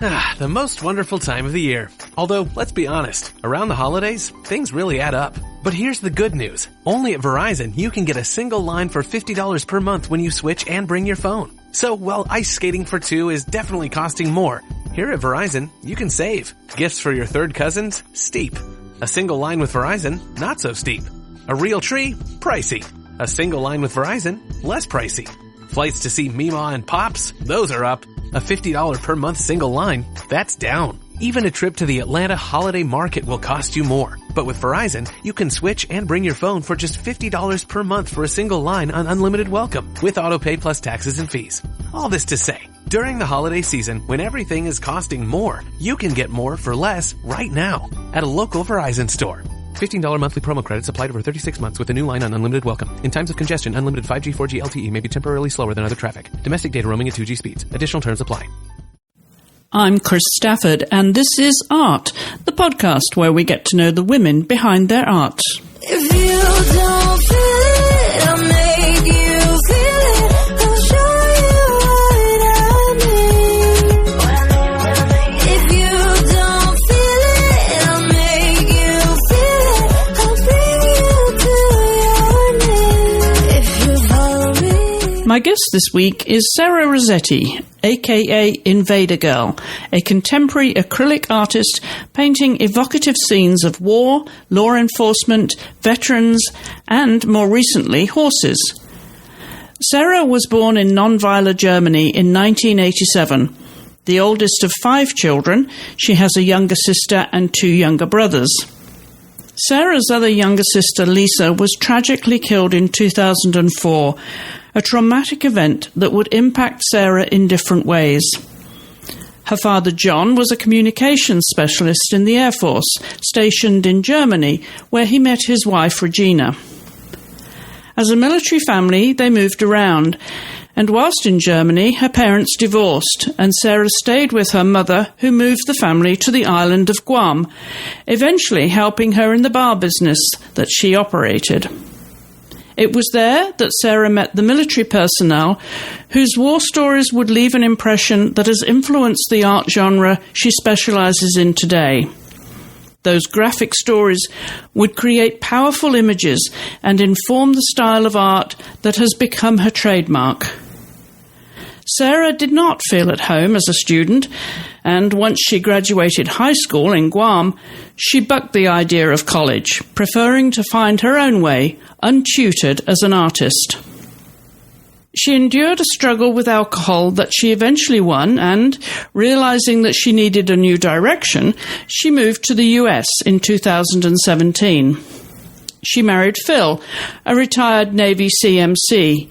The most wonderful time of the year. Although, let's be honest, around the holidays, things really add up. But here's the good news. Only at Verizon, you can get a single line for $50 per month when you switch and bring your phone. So, while ice skating for two is definitely costing more, here at Verizon, you can save. Gifts for your third cousins? Steep. A single line with Verizon? Not so steep. A real tree? Pricey. A single line with Verizon? Less pricey. Flights to see Meemaw and Pops? Those are up. A $50 per month single line? That's down. Even a trip to the Atlanta Holiday Market will cost you more. But with Verizon, you can switch and bring your phone for just $50 per month for a single line on unlimited welcome, with autopay plus taxes and fees. All this to say, during the holiday season, when everything is costing more, you can get more for less right now at a local Verizon store. $15 monthly promo credits applied over 36 months with a new line on unlimited welcome. In times of congestion, unlimited 5G, 4G LTE may be temporarily slower than other traffic. Domestic data roaming at 2G speeds. Additional terms apply. I'm Chris Stafford, and this is AART, the podcast where we get to know the women behind their art. If you don't feel it, I'll make you feel it. I'll show you what I mean. If you don't feel it, I'll make you feel it. I'll bring you to your name. If you follow me. My guest this week is Sarah Rossetti, aka Invader Girl, a contemporary acrylic artist painting evocative scenes of war, law enforcement, veterans, and, more recently, horses. Sarah was born in non-Weiler, Germany in 1987. The oldest of 5 children, she has a younger sister and 2 younger brothers. Sarah's other younger sister, Lisa, was tragically killed in 2004, a traumatic event that would impact Sarah in different ways. Her father, John, was a communications specialist in the Air Force, stationed in Germany, where he met his wife, Regina. As a military family, they moved around, and whilst in Germany, her parents divorced, and Sarah stayed with her mother, who moved the family to the island of Guam, eventually helping her in the bar business that she operated. It was there that Sarah met the military personnel whose war stories would leave an impression that has influenced the art genre she specializes in today. Those graphic stories would create powerful images and inform the style of art that has become her trademark. Sarah did not feel at home as a student, and once she graduated high school in Guam, she bucked the idea of college, preferring to find her own way, untutored as an artist. She endured a struggle with alcohol that she eventually won, and, realizing that she needed a new direction, she moved to the US in 2017. She married Phil, a retired Navy CMC,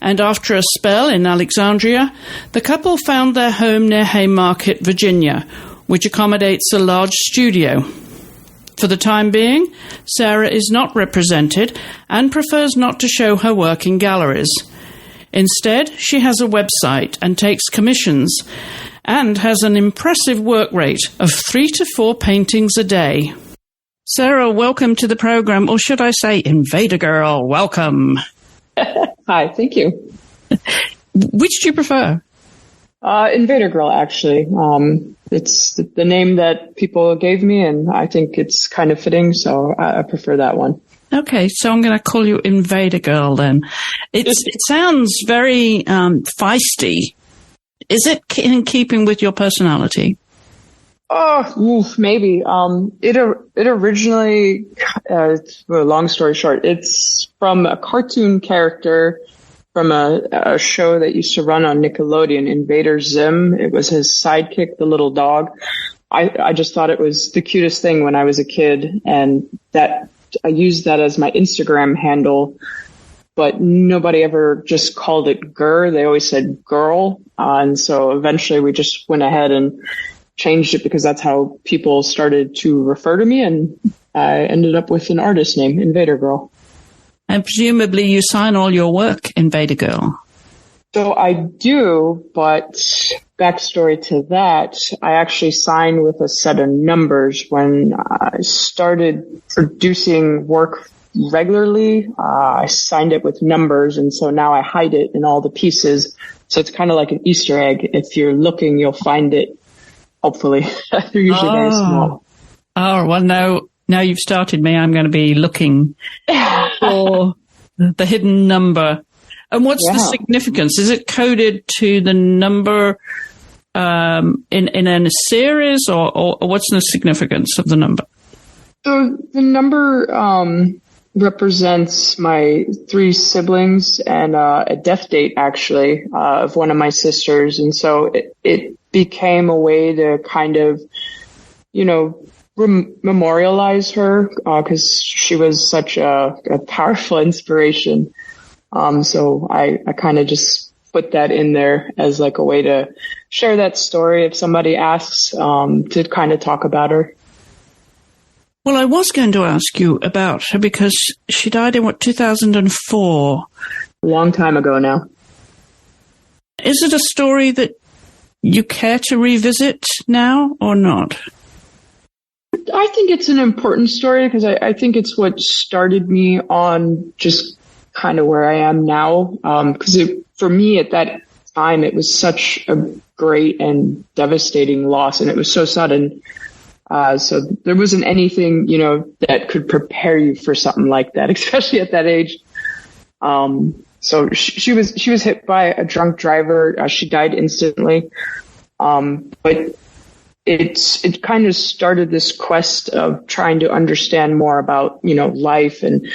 and after a spell in Alexandria, the couple found their home near Haymarket, Virginia, which accommodates a large studio. For the time being, Sarah is not represented and prefers not to show her work in galleries. Instead, she has a website and takes commissions, and has an impressive work rate of 3 to 4 paintings a day. Sarah, welcome to the program, or should I say Invader Girl, welcome. Hi, thank you. Which do you prefer? Invader Girl, actually. It's the name that people gave me, and I think it's kind of fitting, so I prefer that one. Okay, so I'm going to call you Invader Girl then. It sounds very feisty. Is it in keeping with your personality? Oh, maybe. It originally, long story short, it's from a cartoon character from a show that used to run on Nickelodeon, Invader Zim. It was his sidekick, the little dog. I just thought it was the cutest thing when I was a kid, and that I used that as my Instagram handle, but nobody ever just called it Gur. They always said girl. And so eventually we just went ahead and changed it because that's how people started to refer to me, and I ended up with an artist name, Invader Girl. And presumably you sign all your work, Invader Girl. So I do, but backstory to that, I actually signed with a set of numbers when I started producing work regularly. I signed it with numbers, and so now I hide it in all the pieces. So it's kind of like an Easter egg. If you're looking, you'll find it. hopefully. They're usually very small. Oh, well, now you've started me. I'm going to be looking for the hidden number. And what's the significance? Is it coded to the number in a series, or what's the significance of the number? So the number represents my 3 siblings and a death date, actually, of one of my sisters. And so it became a way to kind of, memorialize her because she was such a powerful inspiration. So I kind of just put that in there as like a way to share that story if somebody asks, to kind of talk about her. Well, I was going to ask you about her because she died in 2004? A long time ago now. Is it a story that you care to revisit now or not? I think it's an important story because I think it's what started me on just kind of where I am now. Because for me at that time, it was such a great and devastating loss, and it was so sudden. So there wasn't anything, that could prepare you for something like that, especially at that age. So she was hit by a drunk driver. She died instantly. But it kind of started this quest of trying to understand more about, life, and,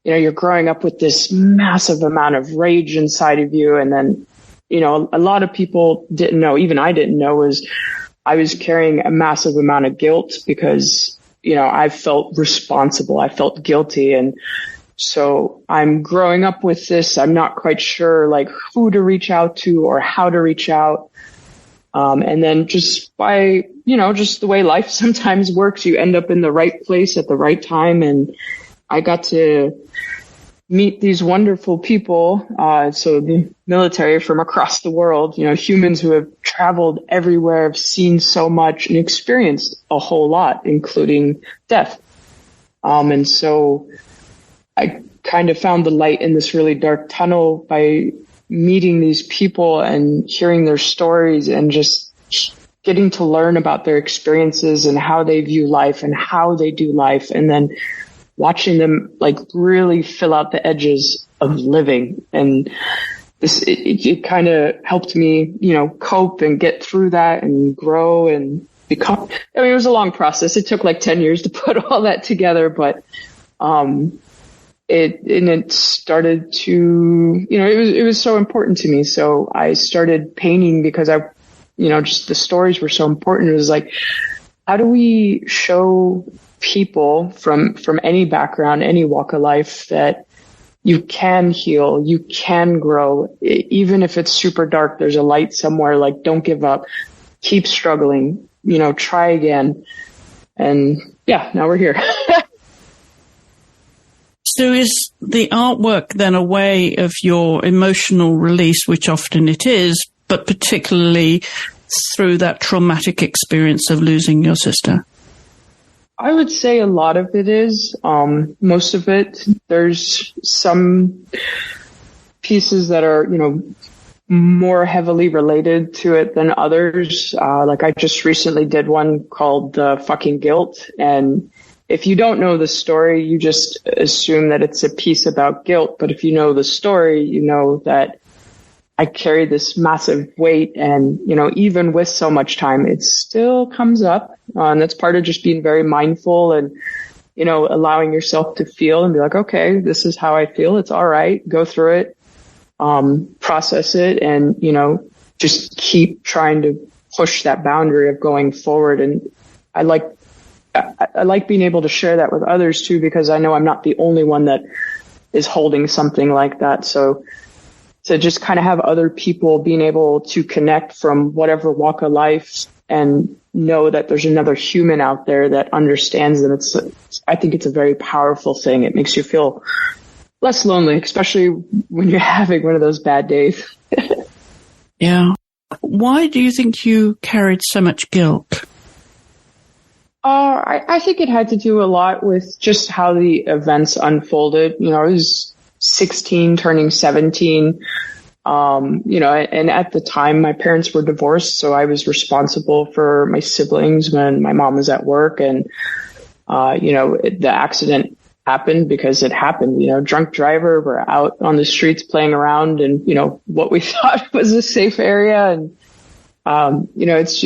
you're growing up with this massive amount of rage inside of you. And then, a lot of people didn't know, even I didn't know, I was carrying a massive amount of guilt because, I felt responsible. I felt guilty. And so I'm growing up with this. I'm not quite sure like who to reach out to or how to reach out. And then just by, just the way life sometimes works, you end up in the right place at the right time. And I got to meet these wonderful people. So the military from across the world, humans who have traveled everywhere, have seen so much and experienced a whole lot, including death. And so I kind of found the light in this really dark tunnel by meeting these people and hearing their stories and just getting to learn about their experiences and how they view life and how they do life. And then watching them like really fill out the edges of living. And this, it kind of helped me, cope and get through that and grow and become, it was a long process. It took like 10 years to put all that together, but, it started to, it was so important to me. So I started painting because just the stories were so important. It was like, how do we show people from any background, any walk of life, that you can heal, you can grow, even if it's super dark, there's a light somewhere. Like, don't give up, keep struggling, try again. And now we're here. So is the artwork then a way of your emotional release, which often it is, but particularly through that traumatic experience of losing your sister? I would say a lot of it is. Most of it, there's some pieces that are, more heavily related to it than others. Like I just recently did one called Fucking Guilt. And if you don't know the story, you just assume that it's a piece about guilt. But if you know the story, you know that I carry this massive weight, and, even with so much time, it still comes up. And that's part of just being very mindful and, allowing yourself to feel and be like, okay, this is how I feel. It's all right. Go through it, process it, and, just keep trying to push that boundary of going forward. And I like being able to share that with others too, because I know I'm not the only one that is holding something like that. So to just kind of have other people being able to connect from whatever walk of life and know that there's another human out there that understands them. I think it's a very powerful thing. It makes you feel less lonely, especially when you're having one of those bad days. Yeah. Why do you think you carried so much guilt? I think it had to do a lot with just how the events unfolded. I was 16, turning 17, And at the time my parents were divorced, so I was responsible for my siblings when my mom was at work. And, the accident happened because it happened, drunk driver. We're out on the streets playing around and, what we thought was a safe area. And, it's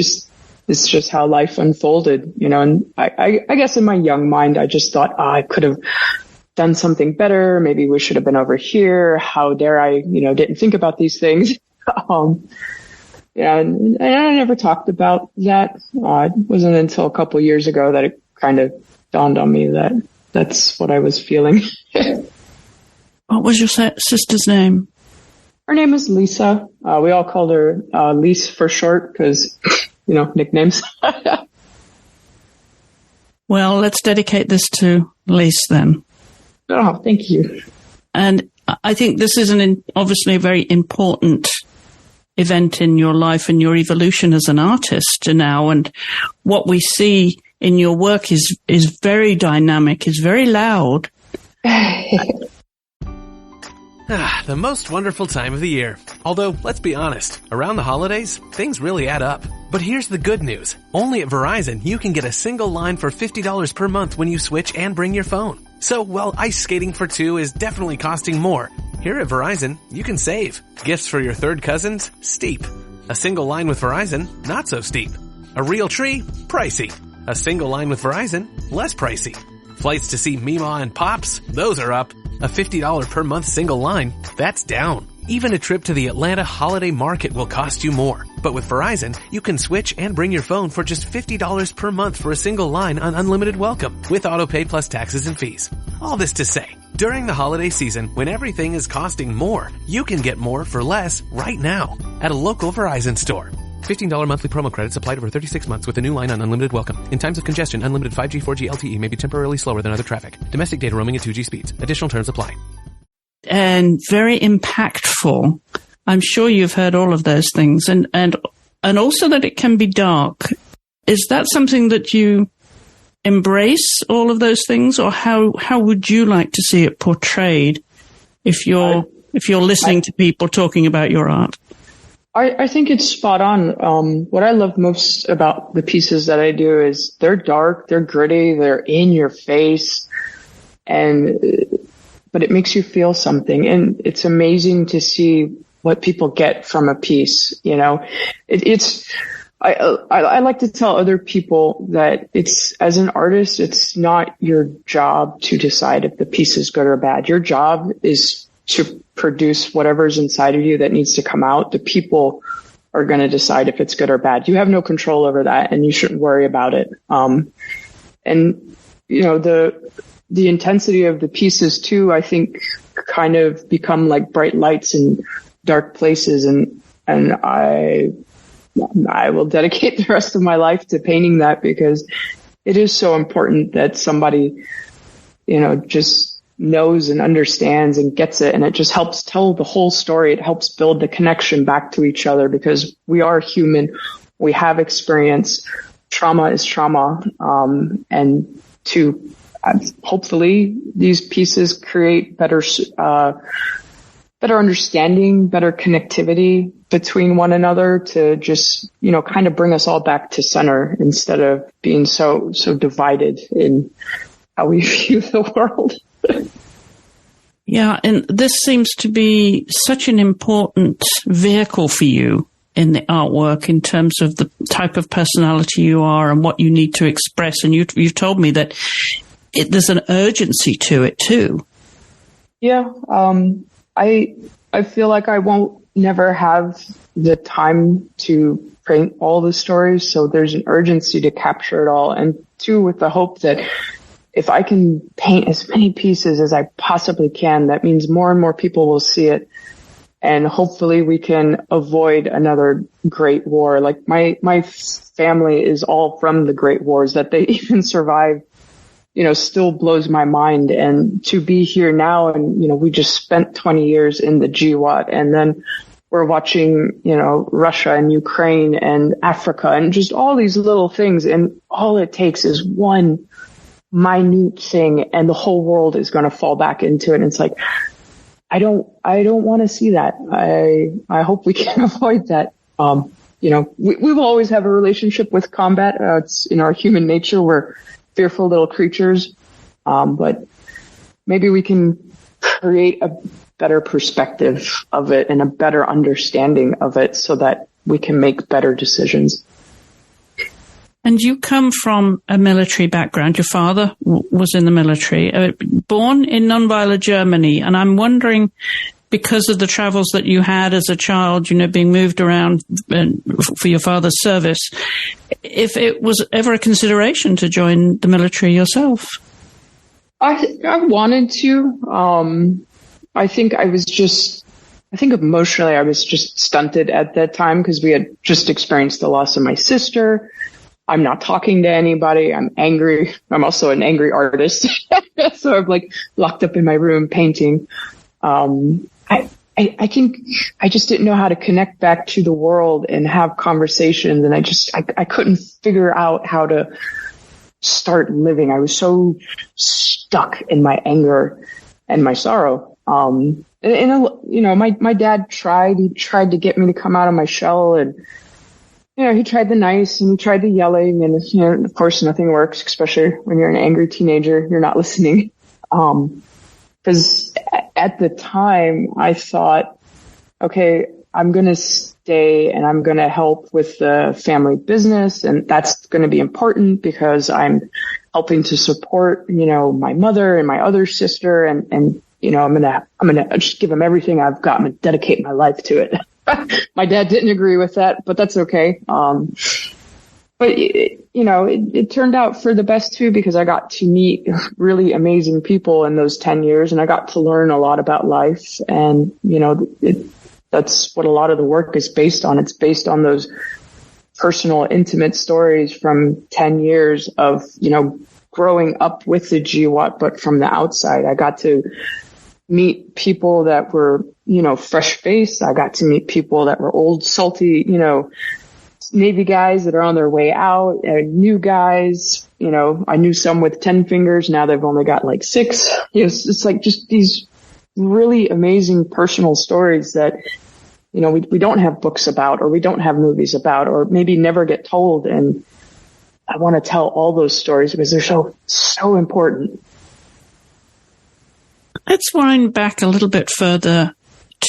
just how life unfolded, and I guess in my young mind, I just thought, I could have done something better. Maybe we should have been over here. How dare I, didn't think about these things. And I never talked about that. It wasn't until a couple years ago that it kind of dawned on me that that's what I was feeling. What was your sister's name? Her name is Lisa. We all called her Lise for short because, nicknames. Well, let's dedicate this to Lise then. Oh, thank you. And I think this is obviously a very important event in your life and your evolution as an artist now. And what we see in your work is very dynamic, is very loud. The most wonderful time of the year. Although, let's be honest, around the holidays, things really add up. But here's the good news. Only at Verizon, you can get a single line for $50 per month when you switch and bring your phone. So, while ice skating for two is definitely costing more, here at Verizon, you can save. Gifts for your third cousins? Steep. A single line with Verizon? Not so steep. A real tree? Pricey. A single line with Verizon? Less pricey. Flights to see Mima and Pops? Those are up. A $50 per month single line? That's down. Even a trip to the Atlanta Holiday Market will cost you more. But with Verizon, you can switch and bring your phone for just $50 per month for a single line on unlimited welcome with autopay plus taxes and fees. All this to say, during the holiday season, when everything is costing more, you can get more for less right now at a local Verizon store. $15 monthly promo credits applied over 36 months with a new line on unlimited welcome. In times of congestion, unlimited 5G, 4G LTE may be temporarily slower than other traffic. Domestic data roaming at 2G speeds. Additional terms apply. And very impactful. I'm sure you've heard all of those things. And also that it can be dark. Is that something that you embrace, all of those things? Or how would you like to see it portrayed if you're listening to people talking about your art? I think it's spot on. What I love most about the pieces that I do is they're dark, they're gritty, they're in your face, but it makes you feel something. And it's amazing to see what people get from a piece. I like to tell other people that as an artist, it's not your job to decide if the piece is good or bad. Your job is to produce whatever's inside of you that needs to come out. The people are going to decide if it's good or bad. You have no control over that, and you shouldn't worry about it. The intensity of the pieces too, I think, kind of become like bright lights in dark places, and I will dedicate the rest of my life to painting that, because it is so important that somebody, just knows and understands and gets it. And it just helps tell the whole story. It helps build the connection back to each other, because we are human. We have experience. Trauma is trauma. And to hopefully these pieces create better understanding, better connectivity between one another, to just, kind of bring us all back to center instead of being so divided in how we view the world. Yeah, and this seems to be such an important vehicle for you in the artwork in terms of the type of personality you are and what you need to express. And you've told me that there's an urgency to it too. Yeah, I feel like I won't never have the time to paint all the stories, so there's an urgency to capture it all. And two, with the hope that if I can paint as many pieces as I possibly can, that means more and more people will see it. And hopefully we can avoid another Great War. Like my family is all from the Great Wars. That they even survived, still blows my mind. And to be here now, and, we just spent 20 years in the GWAT, and then we're watching, Russia and Ukraine and Africa and just all these little things. And all it takes is one minute thing, and the whole world is going to fall back into it. And it's like, I don't want to see that. I hope we can avoid that. We will always have a relationship with combat. It's in our human nature. We're fearful little creatures. But maybe we can create a better perspective of it and a better understanding of it so that we can make better decisions. And you come from a military background. Your father was in the military, born in nonviolent Germany. And I'm wondering, because of the travels that you had as a child, being moved around for your father's service, if it was ever a consideration to join the military yourself. I wanted to. I think emotionally I was just stunted at that time because we had just experienced the loss of my sister. I'm not talking to anybody. I'm angry. I'm also an angry artist. So I'm like locked up in my room painting. I think I just didn't know how to connect back to the world and have conversations. And I couldn't figure out how to start living. I was so stuck in my anger and my sorrow. My dad tried to get me to come out of my shell, and he tried the nice and he tried the yelling, and of course nothing works, especially when you're an angry teenager. You're not listening. Because at the time I thought, okay, I'm going to stay and I'm going to help with the family business, and that's going to be important because I'm helping to support, my mother and my other sister, and I'm going to just give them everything I've got. I'm going to dedicate my life to it. My dad didn't agree with that, but that's okay. But it turned out for the best too, because I got to meet really amazing people in those 10 years, and I got to learn a lot about life. And, that's what a lot of the work is based on. It's based on those personal, intimate stories from 10 years of, growing up with the GWAT, but from the outside. I got to meet people that were, fresh faced. I got to meet people that were old, salty, Navy guys that are on their way out, new guys. I knew some with 10 fingers. Now they've only got like 6. It's like just these really amazing personal stories that, we don't have books about, or we don't have movies about, or maybe never get told. And I want to tell all those stories because they're so important. Let's wind back a little bit further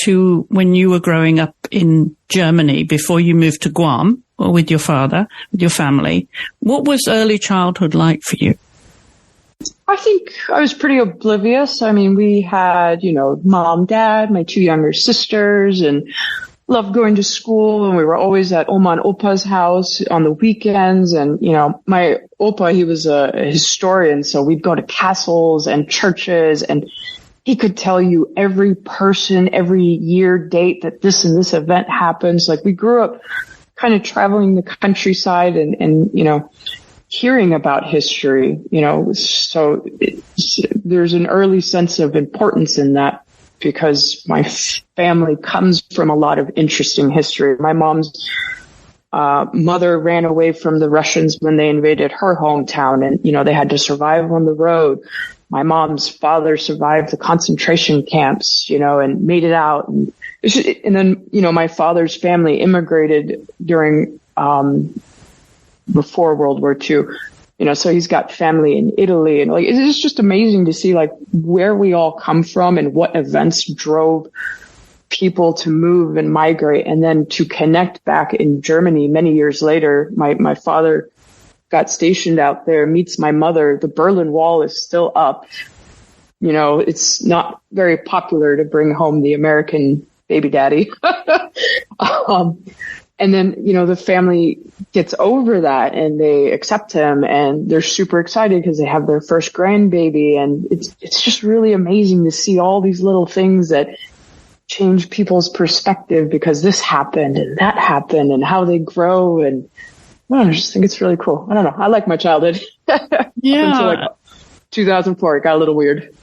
to when you were growing up in Germany before you moved to Guam, or with your father, with your family. What was early childhood like for you? I think I was pretty oblivious. I mean, we had, mom, dad, my 2 younger sisters, and loved going to school. And we were always at Oma and Opa's house on the weekends. And, my Opa, he was a historian. So we'd go to castles and churches, and he could tell you every person, every year date that this and this event happens. Like, we grew up kind of traveling the countryside and hearing about history, so there's an early sense of importance in that because my family comes from a lot of interesting history. My mom's mother ran away from the Russians when they invaded her hometown, and, they had to survive on the road. My mom's father survived the concentration camps, and made it out. And then, my father's family immigrated during, before World War II, so he's got family in Italy, and it's just amazing to see where we all come from and what events drove people to move and migrate, and then to connect back in Germany many years later. My father got stationed out there, meets my mother. The Berlin Wall is still up. It's not very popular to bring home the American baby daddy. And then, the family gets over that and they accept him, and they're super excited because they have their first grandbaby. And it's just really amazing to see all these little things that change people's perspective because this happened and that happened, and how they grow. And I just think it's really cool. I don't know. I like my childhood. Yeah. Up until 2004, it got a little weird.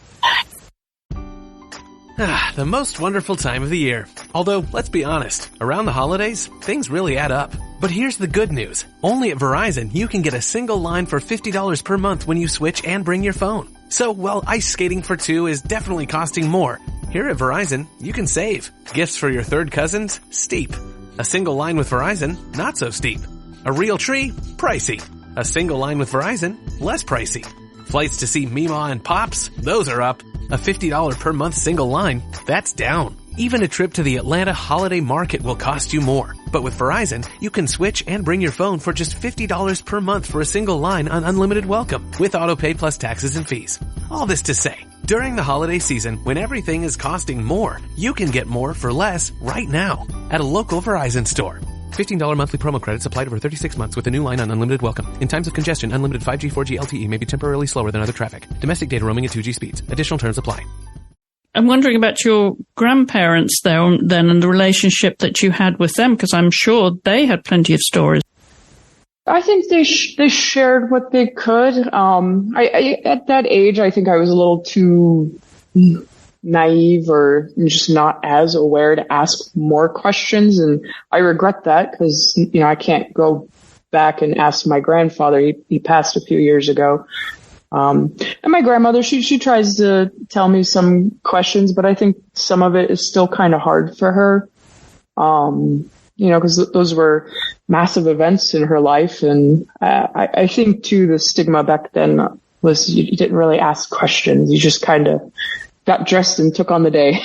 The most wonderful time of the year. Although, let's be honest, around the holidays, things really add up. But here's the good news. Only at Verizon, you can get a single line for $50 per month when you switch and bring your phone. So, while ice skating for 2 is definitely costing more, Here at Verizon, you can save. Gifts for your third cousins? Steep. A single line with Verizon? Not so steep. A real tree? Pricey. A single line with Verizon? Less pricey. Flights to see Meemaw and Pops? Those are up. A $50 per month single line? That's down. Even a trip to the Atlanta Holiday Market will cost you more. But with Verizon, you can switch and bring your phone for just $50 per month for a single line on unlimited welcome with autopay plus taxes and fees. All this to say, during the holiday season, when everything is costing more, you can get more for less right now at a local Verizon store. $15 monthly promo credits applied over 36 months with a new line on unlimited welcome. In times of congestion, unlimited 5G, 4G LTE may be temporarily slower than other traffic. Domestic data roaming at 2G speeds. Additional terms apply. I'm wondering about your grandparents there then and the relationship that you had with them, because I'm sure they had plenty of stories. I think they shared what they could. I at that age, I think I was a little too naive or just not as aware to ask more questions. And I regret that because, I can't go back and ask my grandfather. He passed a few years ago. And my grandmother, she tries to tell me some questions, but I think some of it is still kind of hard for her. Because those were massive events in her life. And I think too, the stigma back then was you didn't really ask questions. You just kind of got dressed and took on the day.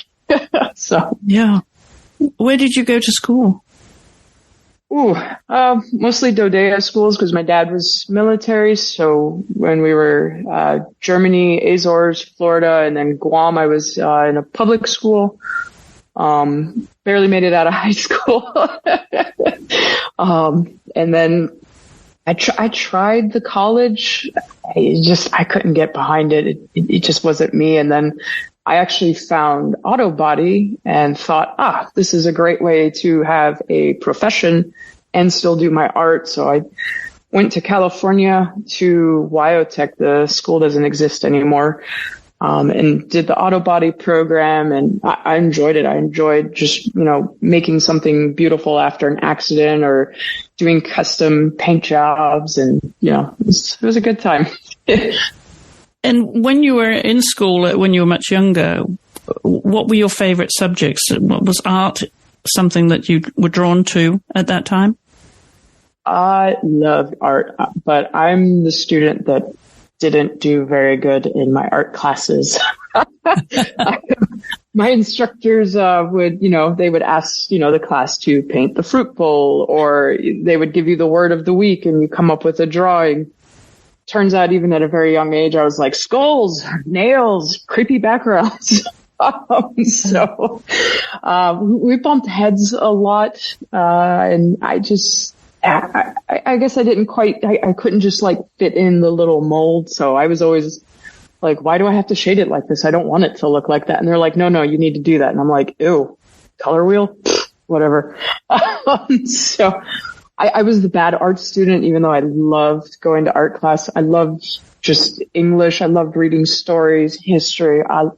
So. Yeah. Where did you go to school? Mostly Dodea schools because my dad was military. So when we were Germany, Azores, Florida, and then Guam, I was in a public school. Barely made it out of high school. And then I tried the college. I couldn't get behind it. It just wasn't me. And then I actually found auto body and thought, this is a great way to have a profession and still do my art. So I went to California to Wyotech. The school doesn't exist anymore. And did the auto body program, and I enjoyed it. I enjoyed just, making something beautiful after an accident or doing custom paint jobs, and, it was a good time. And when you were in school, when you were much younger, what were your favorite subjects? What was art something that you were drawn to at that time? I loved art, but I'm the student that didn't do very good in my art classes. My instructors would, they would ask, the class to paint the fruit bowl, or they would give you the word of the week and you come up with a drawing. Turns out even at a very young age, I was like, skulls, nails, creepy backgrounds. So we bumped heads a lot, and I guess I didn't quite, I couldn't just fit in the little mold. So I was always like, why do I have to shade it like this? I don't want it to look like that. And they're like, no, you need to do that. And I'm like, ew, color wheel, whatever. So I was the bad art student, even though I loved going to art class. I loved just English. I loved reading stories, history. I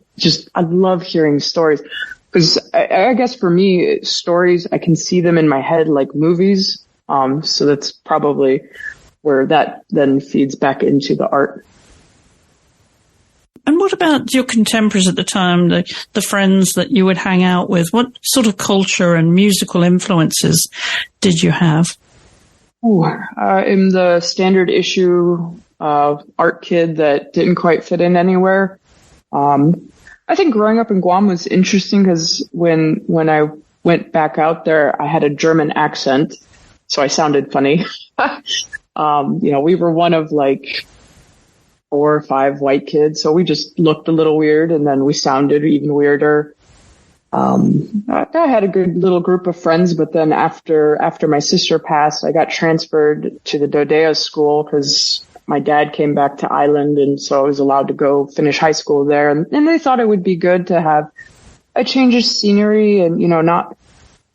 love hearing stories because I guess for me, stories, I can see them in my head like movies. So that's probably where that then feeds back into the art. And what about your contemporaries at the time, the friends that you would hang out with? What sort of culture and musical influences did you have? In the standard issue art kid that didn't quite fit in anywhere. I think growing up in Guam was interesting because when I went back out there, I had a German accent. So I sounded funny. We were one of 4 or 5 white kids. So we just looked a little weird, and then we sounded even weirder. I had a good little group of friends, but then after my sister passed, I got transferred to the Dodea school because my dad came back to Island, and so I was allowed to go finish high school there. And they thought it would be good to have a change of scenery and,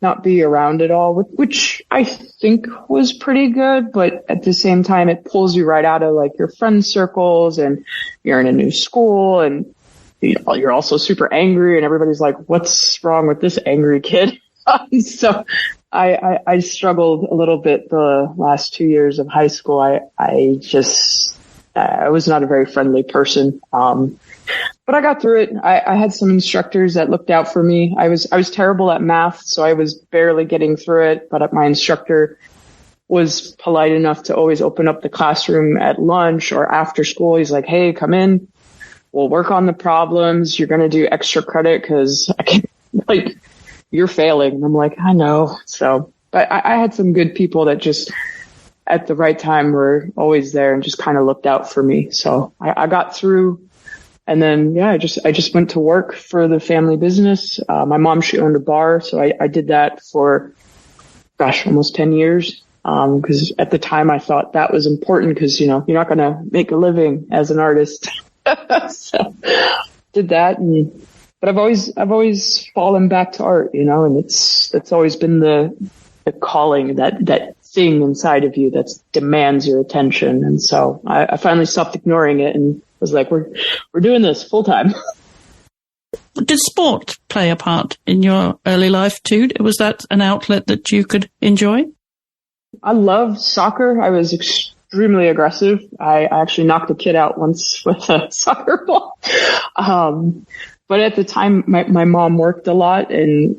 not be around it all, which I think was pretty good. But at the same time, it pulls you right out of your friend circles, and you're in a new school, and you're also super angry, and everybody's like, what's wrong with this angry kid? So I struggled a little bit the last 2 years of high school. I I was not a very friendly person. But I got through it. I had some instructors that looked out for me. I was terrible at math, so I was barely getting through it, but my instructor was polite enough to always open up the classroom at lunch or after school. He's like, hey, come in. We'll work on the problems. You're going to do extra credit because you're failing. And I'm like, I know. So, but I had some good people that just at the right time were always there and just kind of looked out for me. So I got through. And then, I just went to work for the family business. My mom, she owned a bar. So I did that for, almost 10 years. Because at the time I thought that was important because, you're not going to make a living as an artist. So did that. But I've always fallen back to art, and it's always been the calling, that thing inside of you that demands your attention. And so I finally stopped ignoring it and was like, we're doing this full time. Did sport play a part in your early life too? Was that an outlet that you could enjoy? I loved soccer. I was extremely aggressive. I actually knocked a kid out once with a soccer ball. But at the time, my mom worked a lot and,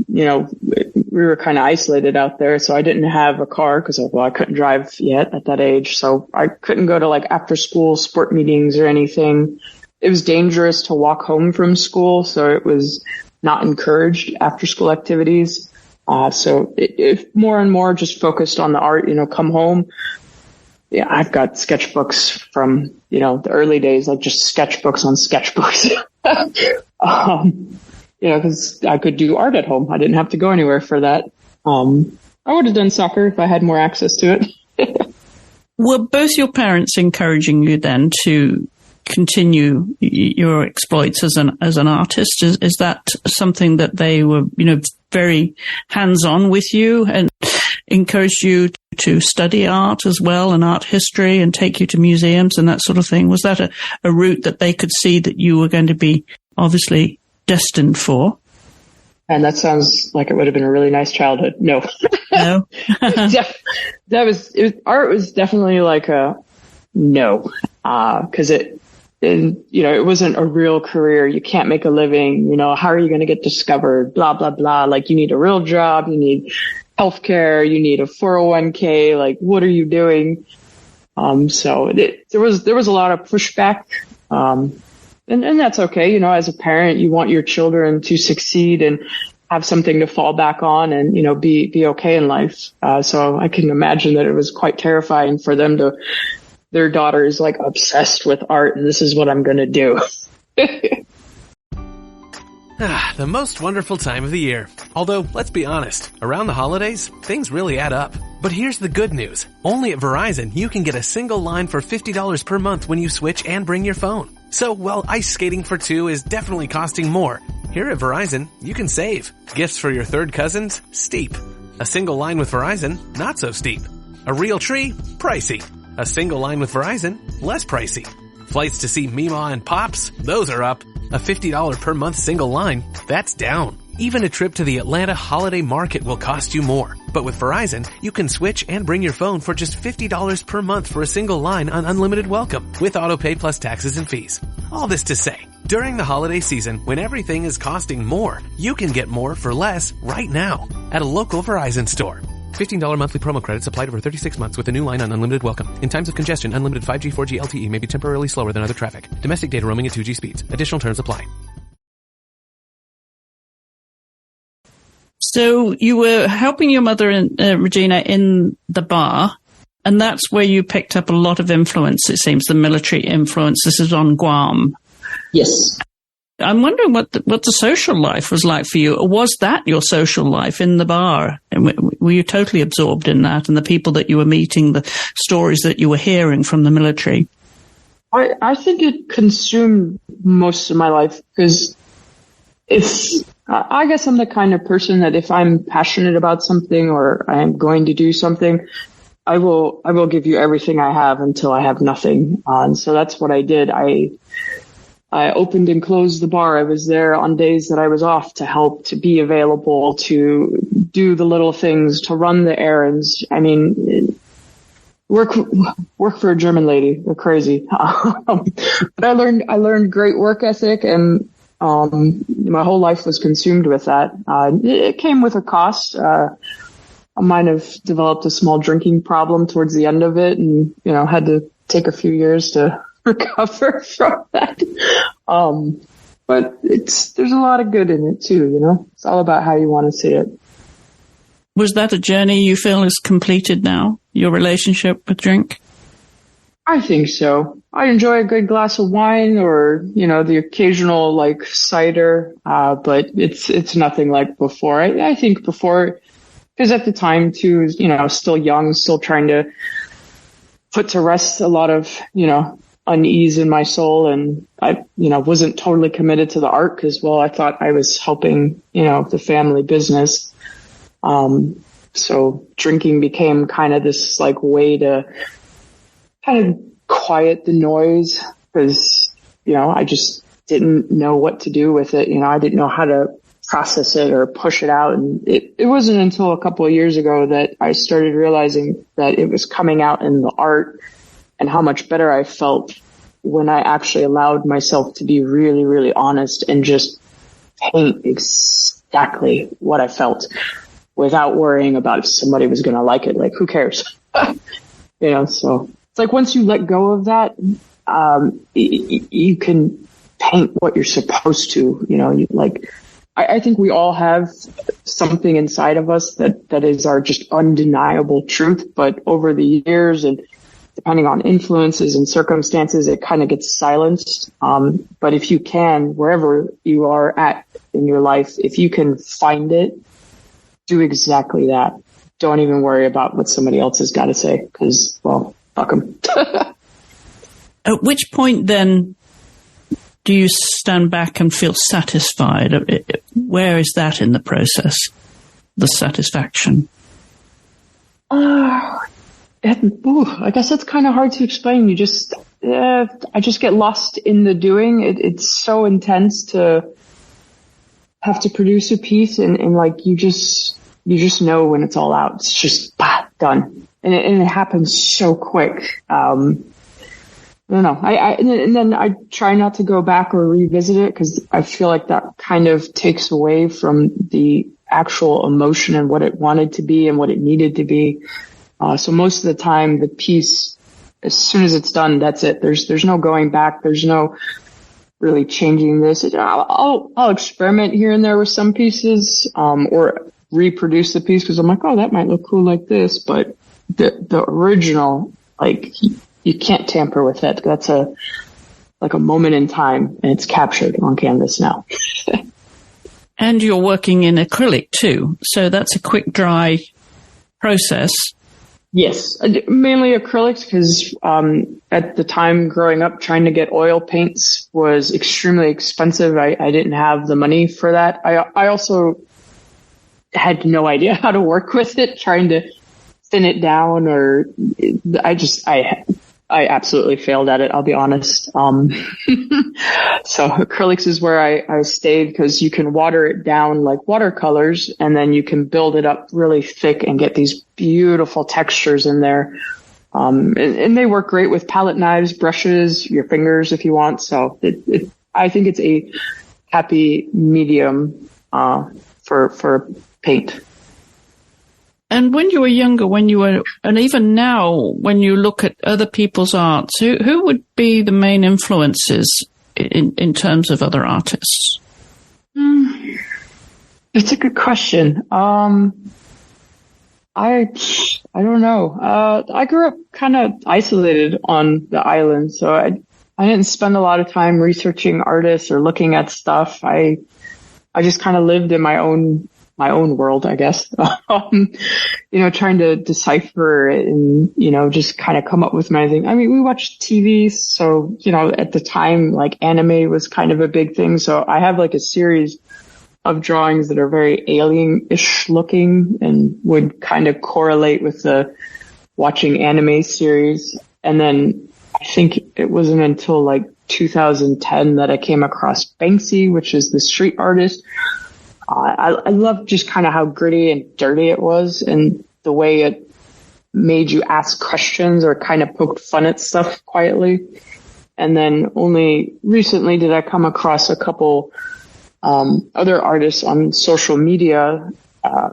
we were kind of isolated out there. So I didn't have a car because, I couldn't drive yet at that age. So I couldn't go to after school sport meetings or anything. It was dangerous to walk home from school. So it was not encouraged after school activities. So it more and more just focused on the art, come home. Yeah, I've got sketchbooks from, the early days, just sketchbooks on sketchbooks. Because I could do art at home. I didn't have to go anywhere for that. I would have done soccer if I had more access to it. Were both your parents encouraging you then to continue your exploits as an artist? Is that something that they were, very hands-on with you and encouraged you to study art as well and art history and take you to museums and that sort of thing? Was that a route that they could see that you were going to be obviously destined for? And that sounds like it would have been a really nice childhood. No. No. Art was definitely like a no, because it wasn't a real career. You can't make a living. How are you going to get discovered? Blah, blah, blah. You need a real job. You need healthcare. You need a 401k. What are you doing? So there was a lot of pushback. And that's okay. As a parent, you want your children to succeed and have something to fall back on and, be okay in life. So I can imagine that it was quite terrifying for them their daughter is obsessed with art and this is what I'm going to do. The most wonderful time of the year. Although, let's be honest, around the holidays, things really add up. But here's the good news. Only at Verizon, you can get a single line for $50 per month when you switch and bring your phone. So while ice skating for two is definitely costing more, here at Verizon, you can save. Gifts for your third cousins? Steep. A single line with Verizon? Not so steep. A real tree? Pricey. A single line with Verizon? Less pricey. Flights to see Mima and Pops? Those are up. A $50 per month single line? That's down. Even a trip to the Atlanta Holiday Market will cost you more. But with Verizon, you can switch and bring your phone for just $50 per month for a single line on unlimited welcome with autopay plus taxes and fees. All this to say, during the holiday season, when everything is costing more, you can get more for less right now at a local Verizon store. $15 monthly promo credits applied over 36 months with a new line on unlimited welcome. In times of congestion, unlimited 5G, 4G LTE may be temporarily slower than other traffic. Domestic data roaming at 2G speeds. Additional terms apply. So you were helping your mother, Regina, in the bar, and that's where you picked up a lot of influence, it seems, the military influence. This is on Guam. Yes. I'm wondering what the social life was like for you. Was that your social life in the bar? And were you totally absorbed in that and the people that you were meeting, the stories that you were hearing from the military? I think it consumed most of my life because I guess I'm the kind of person that if I'm passionate about something or I'm going to do something, I will give you everything I have until I have nothing. And so that's what I did. I opened and closed the bar. I was there on days that I was off to help, to be available, to do the little things, to run the errands. I mean, work for a German lady. They're crazy. But I learned great work ethic, and my whole life was consumed with that. It came with a cost. I might have developed a small drinking problem towards the end of it, and had to take a few years to recover from that. But there's a lot of good in it too. It's all about how you want to see it. Was that a journey you feel is completed now, your relationship with drink? I think so. I enjoy a good glass of wine or, the occasional like cider. But it's nothing like before. I think before, because at the time too, still young, still trying to put to rest a lot of, unease in my soul. And I, wasn't totally committed to the art because, I thought I was helping, the family business. So drinking became kind of this like way to kind of quiet the noise because, I just didn't know what to do with it. I didn't know how to process it or push it out. And it wasn't until a couple of years ago that I started realizing that it was coming out in the art and how much better I felt when I actually allowed myself to be really, really honest and just paint exactly what I felt without worrying about if somebody was going to like it. Like, who cares? So it's like once you let go of that, you can paint what you're supposed to, I think we all have something inside of us that is our just undeniable truth. But over the years and depending on influences and circumstances, it kind of gets silenced. But if you can, wherever you are at in your life, if you can find it, do exactly that. Don't even worry about what somebody else has got to say because, fuck them. At which point then do you stand back and feel satisfied? Where is that in the process, the satisfaction? I guess it's kind of hard to explain. I just get lost in the doing. It's so intense to have to produce a piece and like you just know when it's all out. It's just done, and it happens so quick. I don't know. And then I try not to go back or revisit it because I feel like that kind of takes away from the actual emotion and what it wanted to be and what it needed to be. So most of the time, the piece, as soon as it's done, that's it. There's no going back. There's no really changing this. I'll experiment here and there with some pieces, or reproduce the piece because I'm like, oh, that might look cool like this. But the original, like, you can't tamper with it. That's a moment in time, and it's captured on canvas now. And you're working in acrylic too, so that's a quick dry process. Yes, mainly acrylics because at the time growing up, trying to get oil paints was extremely expensive. I didn't have the money for that. I also had no idea how to work with it, trying to thin it down, or I absolutely failed at it, I'll be honest. So acrylics is where I stayed because you can water it down like watercolors and then you can build it up really thick and get these beautiful textures in there. And they work great with palette knives, brushes, your fingers if you want. So I think it's a happy medium, for paint. And when you were younger, and even now, when you look at other people's arts, who would be the main influences in terms of other artists? It's a good question. I don't know. I grew up kind of isolated on the island, so I didn't spend a lot of time researching artists or looking at stuff. I just kind of lived in my own world, I guess. Trying to decipher it and, just kind of come up with my thing. I mean, we watched TV, so, at the time, like anime was kind of a big thing. So I have like a series of drawings that are very alien-ish looking and would kind of correlate with the watching anime series. And then I think it wasn't until like 2010 that I came across Banksy, which is the street artist. I love just kind of how gritty and dirty it was and the way it made you ask questions or kind of poked fun at stuff quietly. And then only recently did I come across a couple other artists on social media.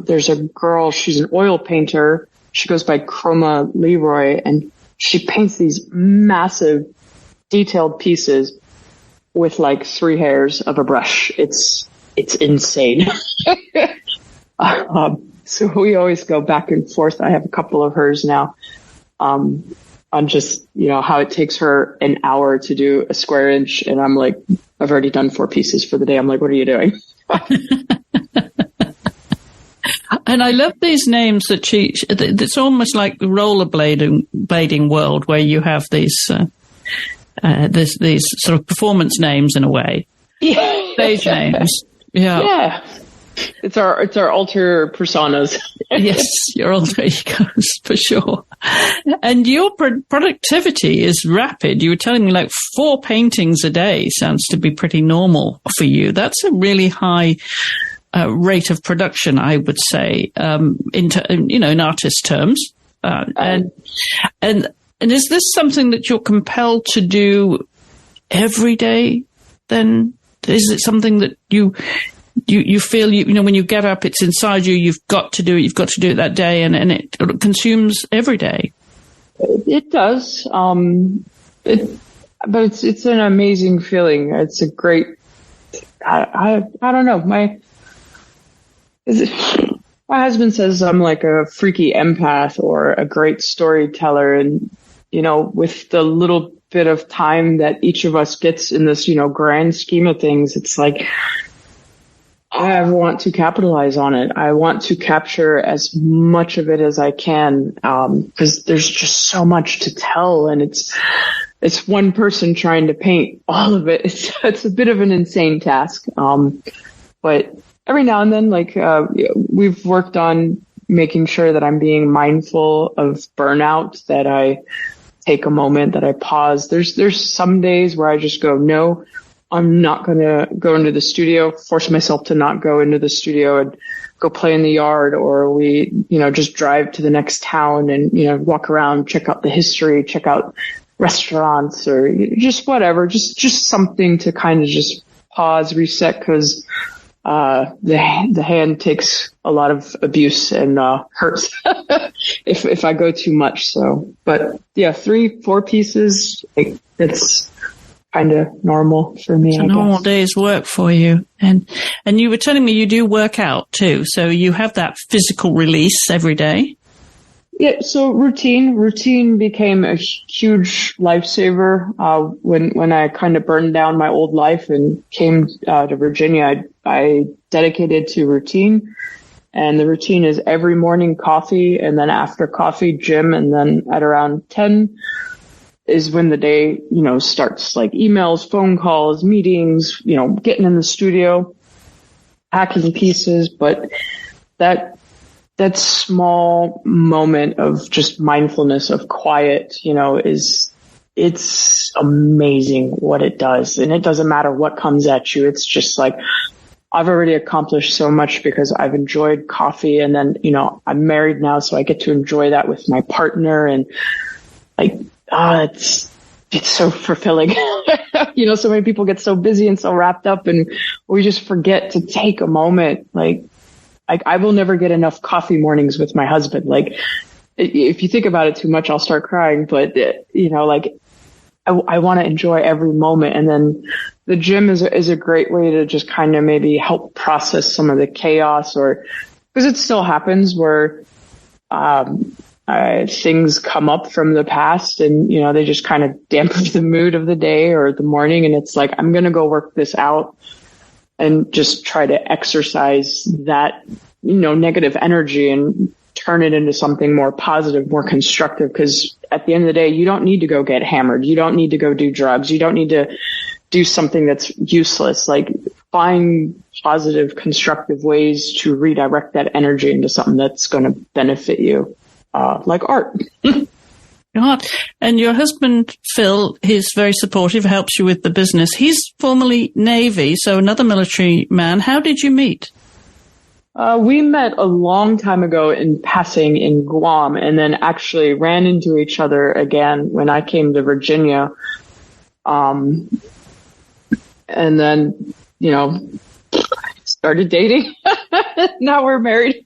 There's a girl, she's an oil painter. She goes by Chroma Leroy, and she paints these massive detailed pieces with like 3 hairs of a brush. It's insane. So we always go back and forth. I have a couple of hers now, on just, how it takes her an hour to do a square inch. And I'm like, I've already done 4 pieces for the day. I'm like, what are you doing? And I love these names that it's almost like the rollerblading world, where you have these sort of performance names in a way. Yeah. Stage names. Yeah. Yeah. It's our alter personas. Yes, your alter egos, for sure. And your productivity is rapid. You were telling me like 4 paintings a day sounds to be pretty normal for you. That's a really high rate of production, I would say, in artist terms. And is this something that you're compelled to do every day? Then is it something that you feel, when you get up, it's inside you, you've got to do it that day, and it consumes every day? It does. But it's an amazing feeling. It's a great, I don't know. My husband says I'm like a freaky empath or a great storyteller. And, with the little bit of time that each of us gets in this, grand scheme of things, it's like, I want to capitalize on it. I want to capture as much of it as I can, because there's just so much to tell, and it's one person trying to paint all of it. It's a bit of an insane task. But every now and then, we've worked on making sure that I'm being mindful of burnout, that I take a moment, that I pause. There's some days where I just go, no, I'm not going to go into the studio, force myself to not go into the studio and go play in the yard, or we, just drive to the next town and, walk around, check out the history, check out restaurants, or just whatever, just something to kind of just pause, reset, because the hand takes a lot of abuse and hurts if I go too much. So, but yeah, 3-4 pieces, it's kind of normal for me. It's a normal day's work for you. And you were telling me you do work out too. So you have that physical release every day. Yeah. So routine became a huge lifesaver. When I kind of burned down my old life and came to Virginia, I dedicated to routine. And the routine is every morning coffee, and then after coffee, gym. And then at around 10, is when the day, starts, like emails, phone calls, meetings, getting in the studio, packing pieces. But that small moment of just mindfulness, of quiet, it's amazing what it does. And it doesn't matter what comes at you. It's just like, I've already accomplished so much because I've enjoyed coffee. And then, I'm married now, so I get to enjoy that with my partner. And it's so fulfilling. So many people get so busy and so wrapped up, and we just forget to take a moment. I will never get enough coffee mornings with my husband. If you think about it too much, I'll start crying. But, I want to enjoy every moment. And then the gym is a great way to just kind of maybe help process some of the chaos, or because it still happens where, things come up from the past, and, they just kind of dampen the mood of the day or the morning. And it's like, I'm going to go work this out and just try to exercise that, negative energy and turn it into something more positive, more constructive. Because at the end of the day, you don't need to go get hammered. You don't need to go do drugs. You don't need to do something that's useless. Find positive, constructive ways to redirect that energy into something that's going to benefit you. Like art. Art. And your husband, Phil, he's very supportive, helps you with the business. He's formerly Navy, so another military man. How did you meet? We met a long time ago in passing in Guam, and then actually ran into each other again when I came to Virginia. And then, started dating. Now we're married.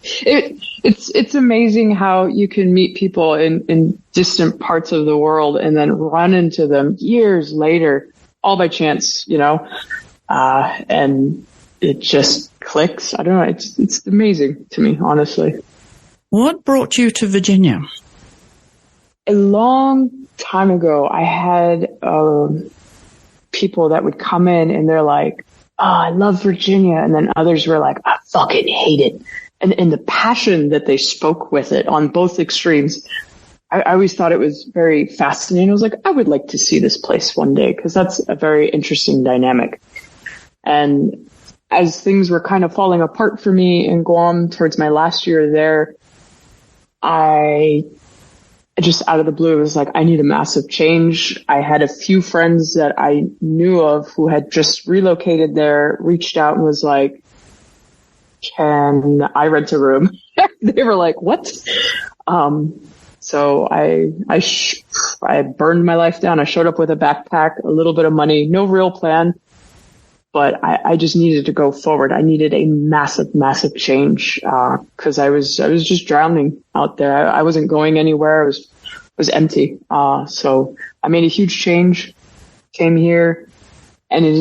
It's amazing how you can meet people in distant parts of the world and then run into them years later, all by chance, and it just clicks. I don't know. It's amazing to me, honestly. What brought you to Virginia? A long time ago, I had people that would come in and they're like, "Oh, I love Virginia," and then others were like, "I fucking hate it." And the passion that they spoke with it on both extremes, I always thought it was very fascinating. I was like, I would like to see this place one day because that's a very interesting dynamic. And as things were kind of falling apart for me in Guam towards my last year there, I just out of the blue was like, I need a massive change. I had a few friends that I knew of who had just relocated there, reached out and was like, can I rent a room? They were like, what? So I burned my life down. I showed up with a backpack, a little bit of money, no real plan, but I just needed to go forward. I needed a massive, massive change, cause I was just drowning out there. I wasn't going anywhere. It was empty. So I made a huge change, came here, and it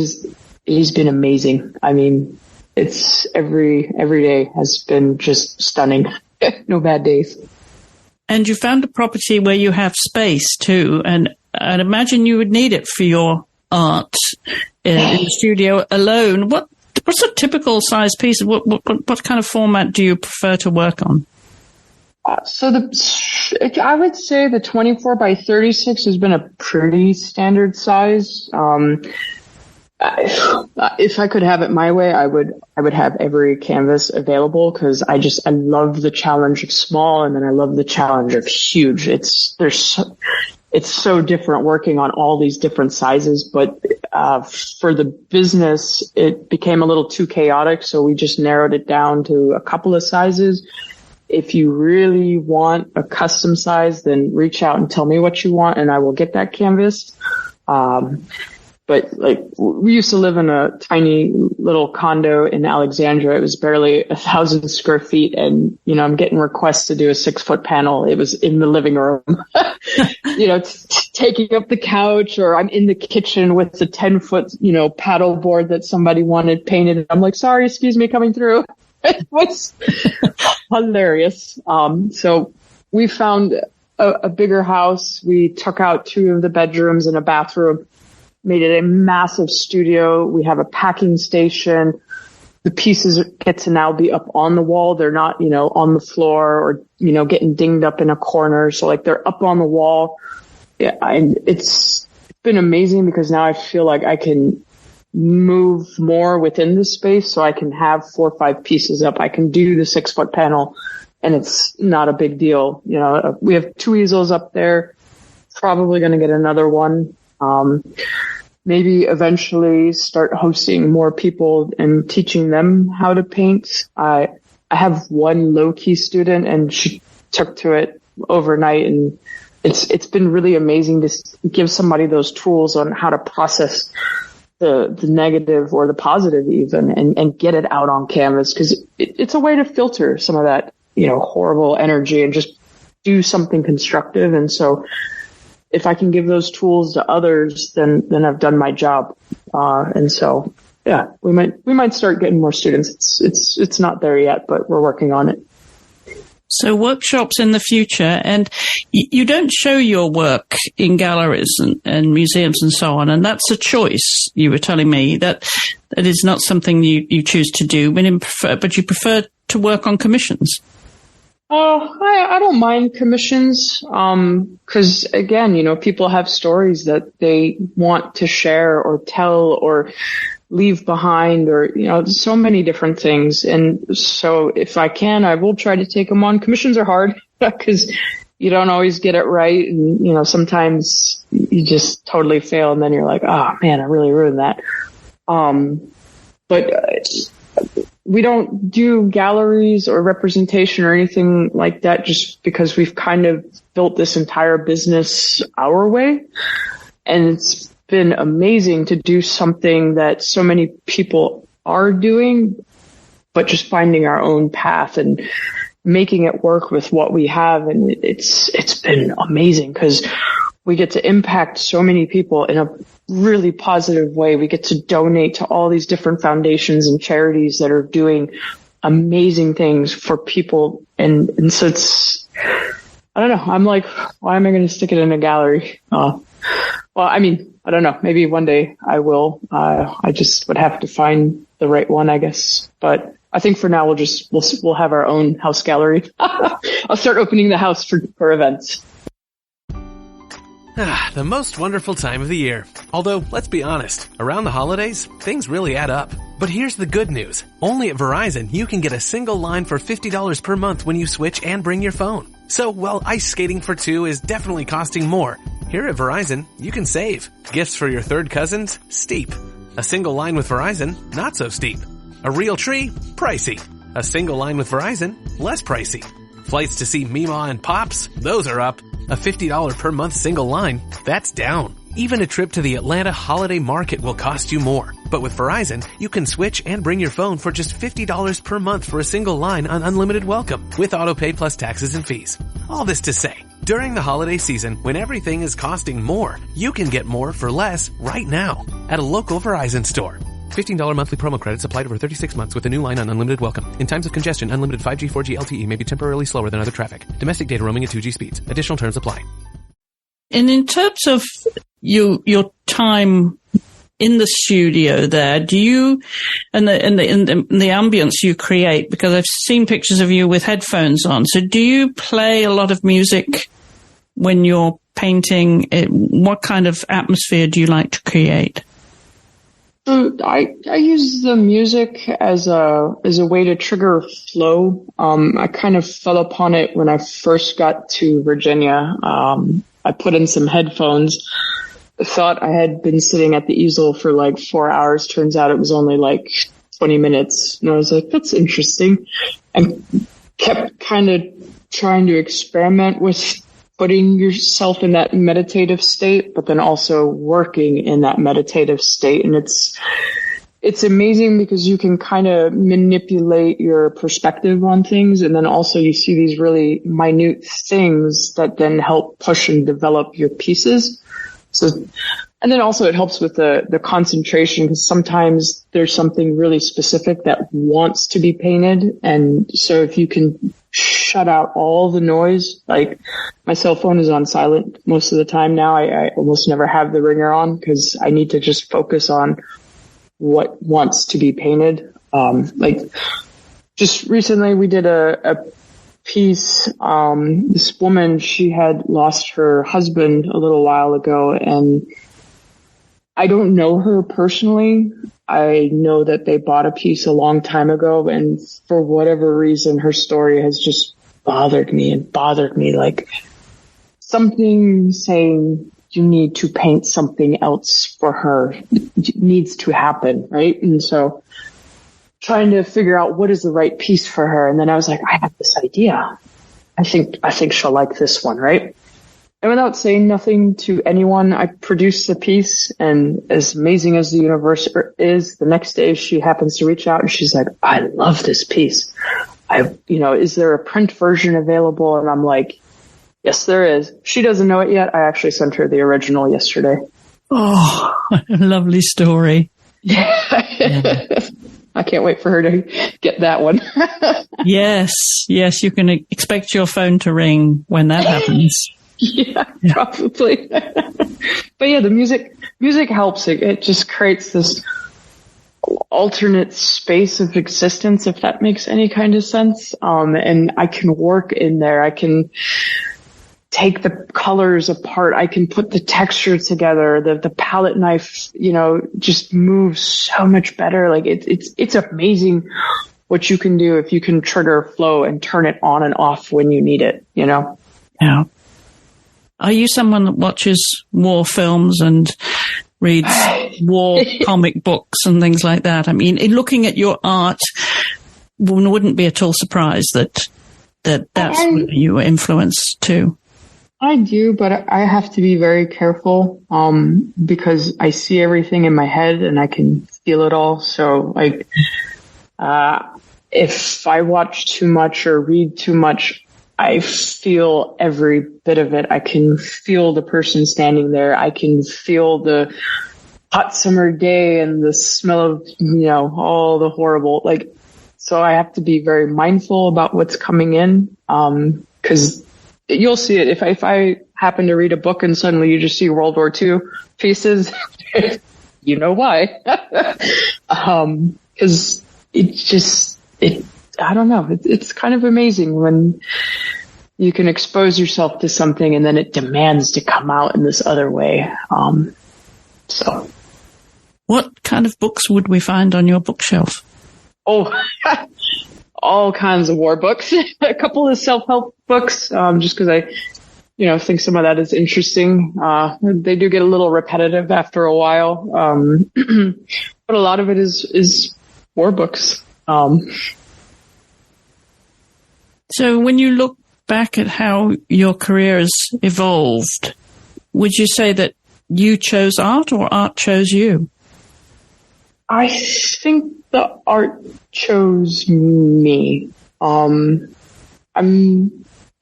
has been amazing. I mean, it's every day has been just stunning. No bad days. And you found a property where you have space too, and I'd imagine you would need it for your art in the studio alone. What's a typical size piece? What kind of format do you prefer to work on? So I would say the 24 by 36 has been a pretty standard size. If I could have it my way, I would have every canvas available because I love the challenge of small, and then I love the challenge of huge. It's so different working on all these different sizes, but for the business, it became a little too chaotic, so we just narrowed it down to a couple of sizes. If you really want a custom size, then reach out and tell me what you want, and I will get that canvas. But like, we used to live in a tiny little condo in Alexandria. It was barely 1,000 square feet. And, I'm getting requests to do a 6-foot panel. It was in the living room, taking up the couch, or I'm in the kitchen with the 10-foot, paddle board that somebody wanted painted. I'm like, sorry, excuse me, coming through. It was hilarious. So we found a bigger house. We took out 2 of the bedrooms and a bathroom, made it a massive studio. We have a packing station. The pieces get to now be up on the wall. They're not, on the floor or, getting dinged up in a corner. So like they're up on the wall. Yeah. And it's been amazing because now I feel like I can move more within the space. So I can have 4 or 5 pieces up. I can do the 6-foot panel and it's not a big deal. We have 2 easels up there, probably going to get another one. Maybe eventually start hosting more people and teaching them how to paint. I have one low-key student and she took to it overnight, and it's been really amazing to give somebody those tools on how to process the negative or the positive even and get it out on canvas, because it's a way to filter some of that, horrible energy and just do something constructive. And so if I can give those tools to others, then I've done my job. And so, yeah, we might start getting more students. It's not there yet, but we're working on it. So workshops in the future, and you don't show your work in galleries and museums and so on, and that's a choice. You were telling me that is not something you choose to do, but you prefer to work on commissions. Oh, I don't mind commissions, cause again, people have stories that they want to share or tell or leave behind, or, so many different things. And so if I can, I will try to take them on. Commissions are hard because you don't always get it right. And, sometimes you just totally fail and then you're like, oh man, I really ruined that. But we don't do galleries or representation or anything like that just because we've kind of built this entire business our way. And it's been amazing to do something that so many people are doing, but just finding our own path and making it work with what we have. And it's been amazing because we get to impact so many people in a really positive way. We get to donate to all these different foundations and charities that are doing amazing things for people. And so it's, I don't know. I'm like, why am I going to stick it in a gallery? Well, I mean, I don't know. Maybe one day I will. I just would have to find the right one, I guess. But I think for now we'll have our own house gallery. I'll start opening the house for events. The most wonderful time of the year. Although, let's be honest, around the holidays, things really add up. But here's the good news. Only at Verizon, you can get a single line for $50 per month when you switch and bring your phone. So, while ice skating for two is definitely costing more, here at Verizon, you can save. Gifts for your third cousins? Steep. A single line with Verizon? Not so steep. A real tree? Pricey. A single line with Verizon? Less pricey. Flights to see Meemaw and Pops? Those are up. A $50 per month single line? That's down. Even a trip to the Atlanta holiday market will cost you more. But with Verizon, you can switch and bring your phone for just $50 per month for a single line on unlimited welcome, with autopay plus taxes and fees. All this to say, during the holiday season, when everything is costing more, you can get more for less right now at a local Verizon store. $15 monthly promo credits applied over 36 months with a new line on unlimited welcome. In times of congestion, unlimited 5G, 4G LTE may be temporarily slower than other traffic. Domestic data roaming at 2G speeds. Additional terms apply. And in terms of your time in the studio there, do you, and the ambience you create, because I've seen pictures of you with headphones on, so do you play a lot of music when you're painting? What kind of atmosphere do you like to create? I use the music as a way to trigger flow. I kind of fell upon it when I first got to Virginia. I put in some headphones. Thought I had been sitting at the easel for like 4 hours. Turns out it was only like 20 minutes. And I was like, that's interesting. And kept kind of trying to experiment with putting yourself in that meditative state, but then also working in that meditative state. And it's amazing because you can kind of manipulate your perspective on things. And then also you see these really minute things that then help push and develop your pieces. So, and then also it helps with the concentration, because sometimes there's something really specific that wants to be painted. And so if you can shut out all the noise, like my cell phone is on silent most of the time now. I almost never have the ringer on because I need to just focus on what wants to be painted. Like just recently we did a piece. This woman, she had lost her husband a little while ago, and I don't know her personally. I know that they bought a piece a long time ago, and for whatever reason, her story has just bothered me. Like something saying you need to paint something else for her needs to happen, right? And so trying to figure out what is the right piece for her. And then I was like, I have this idea. I think she'll like this one, right? And without saying nothing to anyone, I produced the piece, and as amazing as the universe is, the next day she happens to reach out and she's like, I love this piece. Is there a print version available? And I'm like, yes, there is. She doesn't know it yet. I actually sent her the original yesterday. Oh, a lovely story. Yeah. I can't wait for her to get that one. Yes, you can expect your phone to ring when that happens. Yeah, probably. But yeah, the music helps. It just creates this alternate space of existence, if that makes any kind of sense. And I can work in there. I can take the colors apart. I can put the texture together. The palette knife, just moves so much better. Like it's amazing what you can do if you can trigger flow and turn it on and off when you need it, Yeah. Are you someone that watches war films and reads war comic books and things like that? I mean, in looking at your art, wouldn't be at all surprised that's what you influence too. I do, but I have to be very careful, because I see everything in my head and I can feel it all. So like, if I watch too much or read too much, I feel every bit of it. I can feel the person standing there. I can feel the hot summer day and the smell of, all the horrible, like, so I have to be very mindful about what's coming in. 'Cause you'll see it. If I happen to read a book and suddenly you just see World War II pieces, you know why. 'Cause I don't know. It's kind of amazing when you can expose yourself to something and then it demands to come out in this other way. So. What kind of books would we find on your bookshelf? Oh, all kinds of war books. A couple of self-help books, just because I, think some of that is interesting. They do get a little repetitive after a while, but a lot of it is war books. So when you look back at how your career has evolved, would you say that you chose art or art chose you? I think the art chose me. I'm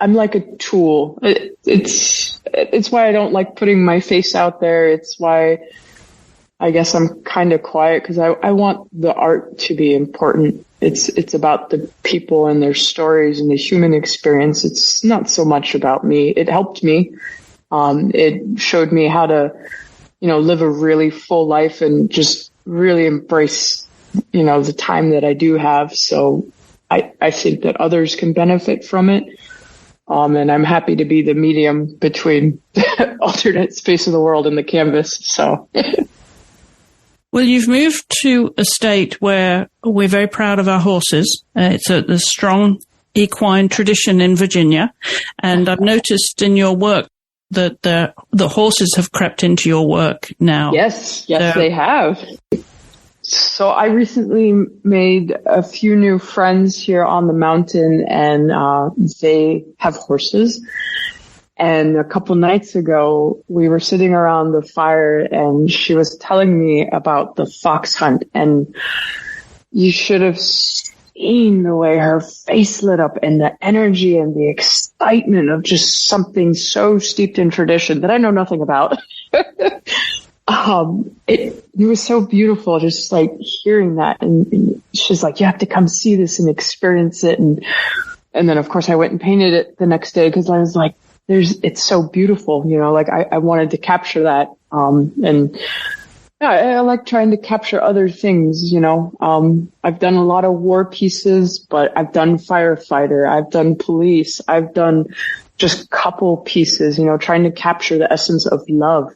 like a tool. It's why I don't like putting my face out there. It's why I guess I'm kind of quiet, because I want the art to be important. It's about the people and their stories and the human experience. It's not so much about me. It helped me. It showed me how to, live a really full life and just really embrace, the time that I do have. So I think that others can benefit from it. And I'm happy to be the medium between the alternate space of the world and the canvas. So. Well, you've moved to a state where we're very proud of our horses. It's a strong equine tradition in Virginia. And I've noticed in your work that the horses have crept into your work now. Yes, they have. So I recently made a few new friends here on the mountain, and they have horses. And a couple nights ago, we were sitting around the fire, and she was telling me about the fox hunt. And you should have seen the way her face lit up and the energy and the excitement of just something so steeped in tradition that I know nothing about. It was so beautiful, just like hearing that. And she's like, you have to come see this and experience it. And then of course I went and painted it the next day, because I was like, it's so beautiful, like I wanted to capture that. And yeah, I like trying to capture other things, I've done a lot of war pieces, but I've done firefighter, I've done police, I've done just couple pieces, trying to capture the essence of love.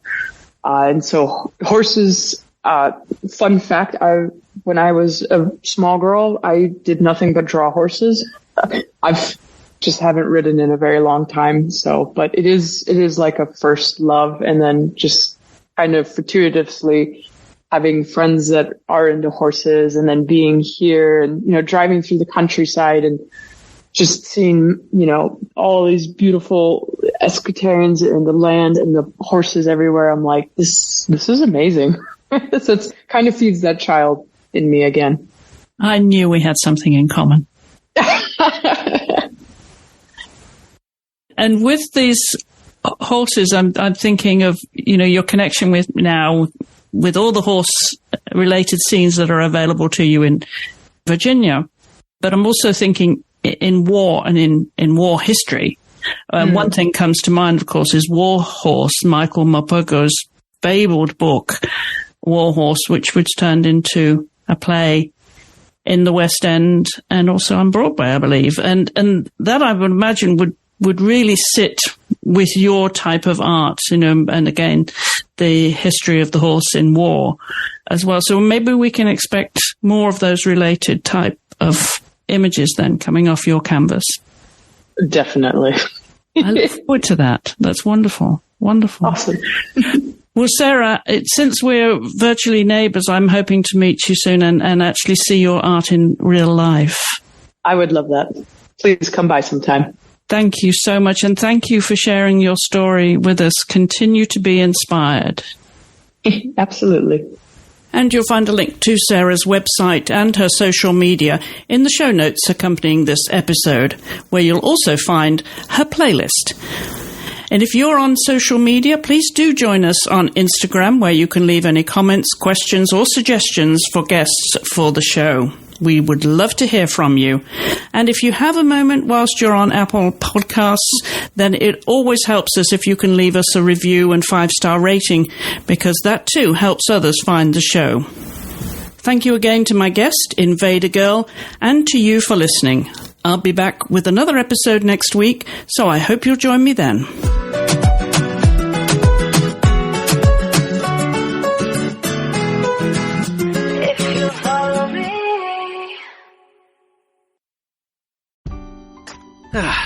And so horses, fun fact, when I was a small girl, I did nothing but draw horses. I've just haven't ridden in a very long time. So, but it is like a first love. And then just kind of fortuitously having friends that are into horses, and then being here and, driving through the countryside and just seeing, all these beautiful equestrians and the land and the horses everywhere. I'm like, this is amazing. So it kind of feeds that child in me again. I knew we had something in common. And with these horses, I'm thinking of, your connection with all the horse-related scenes that are available to you in Virginia. But I'm also thinking in war and in war history. One thing comes to mind, of course, is War Horse, Michael Morpurgo's fabled book, War Horse, which was turned into a play in the West End and also on Broadway, I believe. And that, I would imagine, would really sit with your type of art, and again, the history of the horse in war as well. So maybe we can expect more of those related type of images then coming off your canvas. Definitely. I look forward to that. That's wonderful. Wonderful. Awesome. Well, Sarah, since we're virtually neighbours, I'm hoping to meet you soon and actually see your art in real life. I would love that. Please come by sometime. Thank you so much, and thank you for sharing your story with us. Continue to be inspired. Absolutely. And you'll find a link to Sarah's website and her social media in the show notes accompanying this episode, where you'll also find her playlist. And if you're on social media, please do join us on Instagram, where you can leave any comments, questions, or suggestions for guests for the show. We would love to hear from you. And if you have a moment whilst you're on Apple Podcasts, then it always helps us if you can leave us a review and 5-star rating, because that too helps others find the show. Thank you again to my guest, Invader Girl, and to you for listening. I'll be back with another episode next week, so I hope you'll join me then.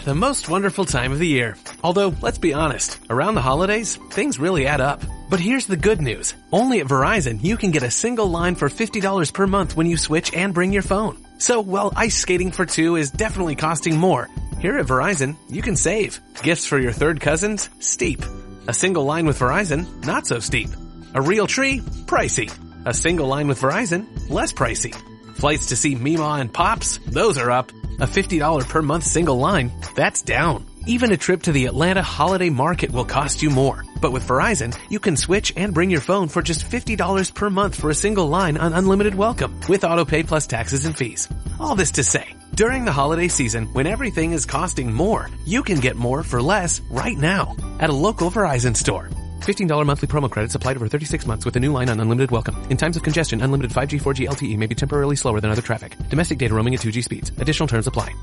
The most wonderful time of the year. Although, let's be honest, around the holidays, things really add up. But here's the good news. Only at Verizon, you can get a single line for $50 per month when you switch and bring your phone. So, while ice skating for two is definitely costing more, here at Verizon, you can save. Gifts for your third cousins? Steep. A single line with Verizon? Not so steep. A real tree? Pricey. A single line with Verizon? Less pricey. Flights to see Mima and Pops? Those are up. A $50 per month single line? That's down. Even a trip to the Atlanta Holiday Market will cost you more. But with Verizon, you can switch and bring your phone for just $50 per month for a single line on unlimited welcome, with autopay plus taxes and fees. All this to say, during the holiday season, when everything is costing more, you can get more for less right now at a local Verizon store. $15 monthly promo credits applied over 36 months with a new line on unlimited welcome. In times of congestion, unlimited 5G, 4G LTE may be temporarily slower than other traffic. Domestic data roaming at 2G speeds. Additional terms apply.